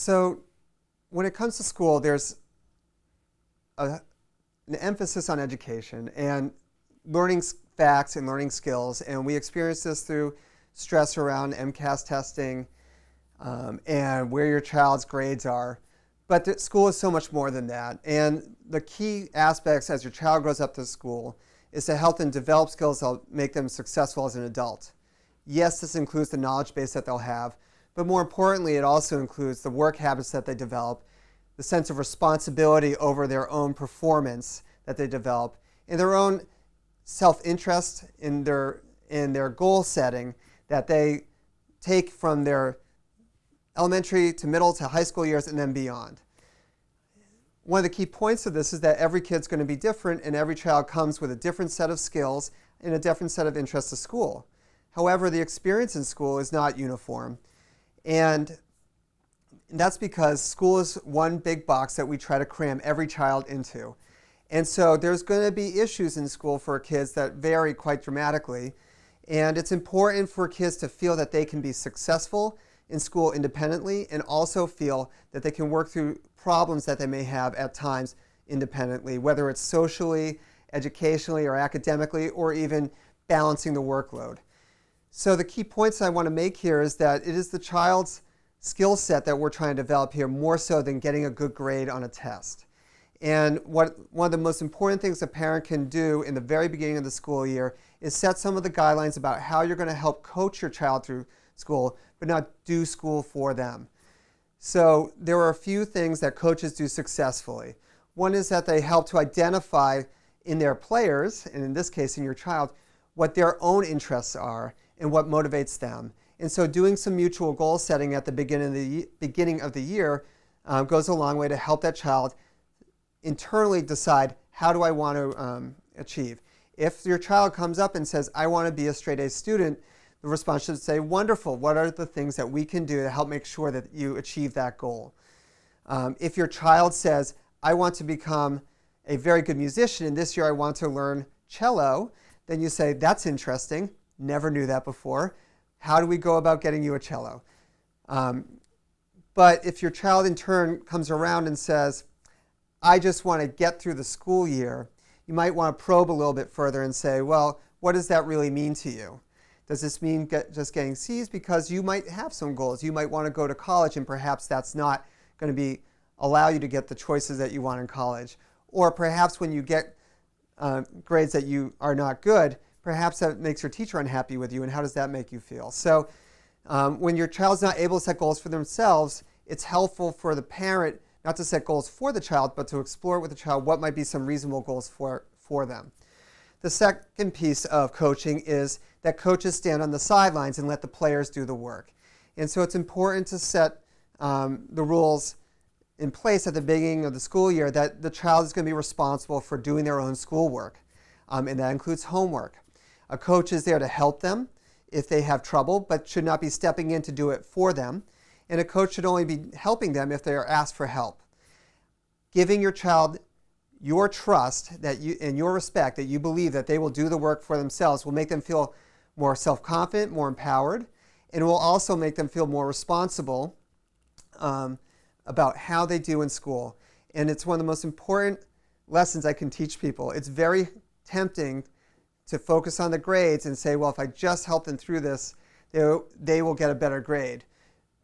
So when it comes to school, there's an emphasis on education and learning facts and learning skills. And we experience this through stress around MCAS testing and where your child's grades are. But school is so much more than that. And the key aspects as your child grows up to school is to help them develop skills that will make them successful as an adult. Yes, this includes the knowledge base that they'll have, but more importantly, it also includes the work habits that they develop, the sense of responsibility over their own performance that they develop, and their own self-interest in their goal setting that they take from their elementary to middle to high school years and then beyond. One of the key points of this is that every kid's going to be different and every child comes with a different set of skills and a different set of interests to school. However, the experience in school is not uniform. And that's because school is one big box that we try to cram every child into. And so there's going to be issues in school for kids that vary quite dramatically. And it's important for kids to feel that they can be successful in school independently and also feel that they can work through problems that they may have at times independently, whether it's socially, educationally, or academically, or even balancing the workload. So the key points I want to make here is that it is the child's skill set that we're trying to develop here more so than getting a good grade on a test. And one of the most important things a parent can do in the very beginning of the school year is set some of the guidelines about how you're going to help coach your child through school, but not do school for them. So there are a few things that coaches do successfully. One is that they help to identify in their players, and in this case in your child, what their own interests are and what motivates them. And so doing some mutual goal setting at the beginning of the year goes a long way to help that child internally decide, how do I want to achieve? If your child comes up and says, I want to be a straight A student, the response should say, wonderful, what are the things that we can do to help make sure that you achieve that goal? If your child says, I want to become a very good musician and this year I want to learn cello, then you say, that's interesting, never knew that before. How do we go about getting you a cello? But if your child in turn comes around and says, I just want to get through the school year, you might want to probe a little bit further and say, well, what does that really mean to you? Does this mean just getting C's? Because you might have some goals. You might want to go to college and perhaps that's not going to allow you to get the choices that you want in college. Or perhaps when you get grades that you are not good, perhaps that makes your teacher unhappy with you, and how does that make you feel? So when your child's not able to set goals for themselves, it's helpful for the parent not to set goals for the child, but to explore with the child what might be some reasonable goals for them. The second piece of coaching is that coaches stand on the sidelines and let the players do the work. And so it's important to set the rules in place at the beginning of the school year that the child is going to be responsible for doing their own schoolwork, and that includes homework. A coach is there to help them if they have trouble, but should not be stepping in to do it for them. And a coach should only be helping them if they are asked for help. Giving your child your trust and your respect that you believe that they will do the work for themselves will make them feel more self-confident, more empowered, and will also make them feel more responsible about how they do in school. And it's one of the most important lessons I can teach people. It's very tempting to focus on the grades and say, well, if I just help them through this, they will get a better grade.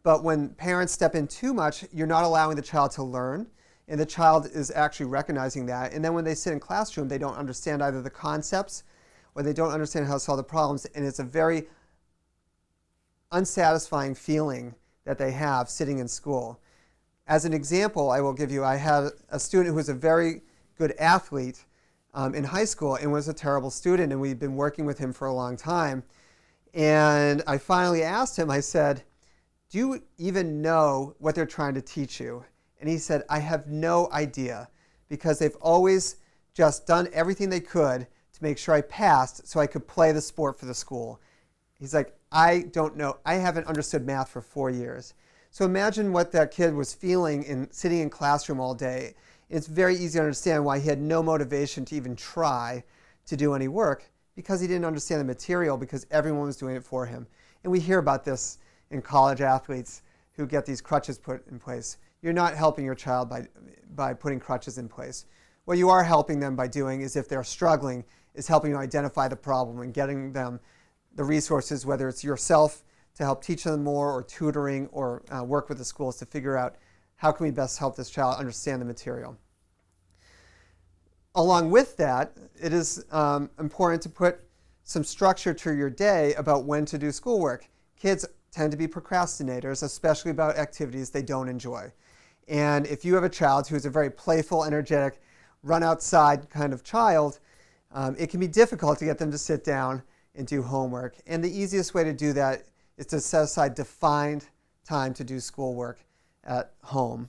But when parents step in too much, you're not allowing the child to learn, and the child is actually recognizing that. And then when they sit in classroom, they don't understand either the concepts or they don't understand how to solve the problems, and it's a very unsatisfying feeling that they have sitting in school. As an example, I will give you, I had a student who was a very good athlete in high school and was a terrible student, and we'd been working with him for a long time. And I finally asked him, I said, do you even know what they're trying to teach you? And he said, I have no idea, because they've always just done everything they could to make sure I passed so I could play the sport for the school. He's like, I don't know. I haven't understood math for 4 years. So imagine what that kid was feeling in sitting in classroom all day. It's very easy to understand why he had no motivation to even try to do any work, because he didn't understand the material, because everyone was doing it for him. And we hear about this in college athletes who get these crutches put in place. You're not helping your child by putting crutches in place. What you are helping them by doing is, if they're struggling, is helping you identify the problem and getting them the resources, whether it's yourself to help teach them more, or tutoring, or work with the schools to figure out how can we best help this child understand the material. Along with that, it is important to put some structure to your day about when to do schoolwork. Kids tend to be procrastinators, especially about activities they don't enjoy. And if you have a child who's a very playful, energetic, run outside kind of child, it can be difficult to get them to sit down and do homework. And the easiest way to do that is to set aside defined time to do schoolwork at home,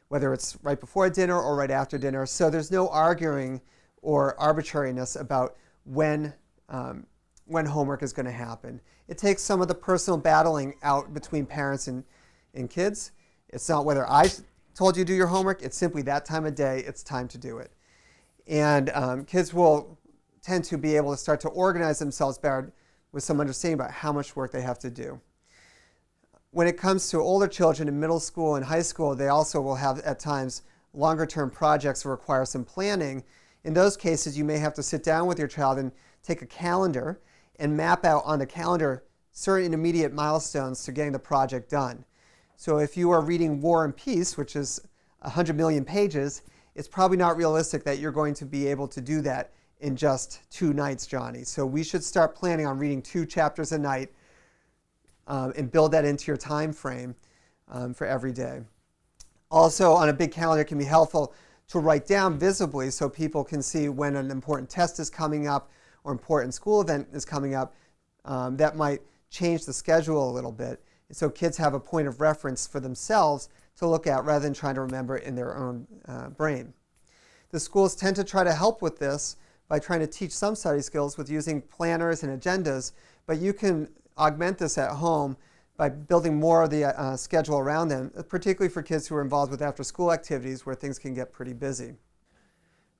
whether it's right before dinner or right after dinner. So there's no arguing or arbitrariness about when homework is going to happen. It takes some of the personal battling out between parents and kids. It's not whether I told you to do your homework, it's simply that time of day, it's time to do it. And kids will tend to be able to start to organize themselves better with some understanding about how much work they have to do. When it comes to older children in middle school and high school, they also will have at times longer term projects that require some planning. In those cases, you may have to sit down with your child and take a calendar and map out on the calendar certain intermediate milestones to getting the project done. So if you are reading War and Peace, which is 100 million pages, it's probably not realistic that you're going to be able to do that in just 2 nights, Johnny. So we should start planning on reading 2 chapters a night and build that into your time frame for every day. Also, on a big calendar, it can be helpful to write down visibly so people can see when an important test is coming up or important school event is coming up. That might change the schedule a little bit. So kids have a point of reference for themselves to look at rather than trying to remember it in their own brain. The schools tend to try to help with this by trying to teach some study skills with using planners and agendas, but you can augment this at home by building more of the schedule around them, particularly for kids who are involved with after-school activities where things can get pretty busy.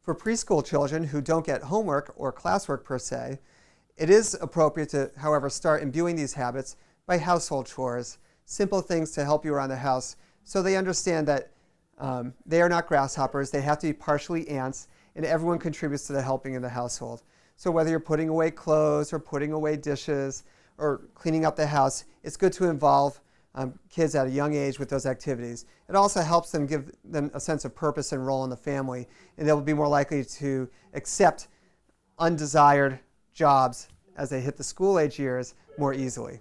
For preschool children who don't get homework or classwork per se, it is appropriate to, however, start imbuing these habits by household chores, simple things to help you around the house, so they understand that they are not grasshoppers, they have to be partially ants, and everyone contributes to the helping in the household. So whether you're putting away clothes or putting away dishes or cleaning up the house, it's good to involve kids at a young age with those activities. It also helps them, give them a sense of purpose and role in the family, and they'll be more likely to accept undesired jobs as they hit the school age years more easily.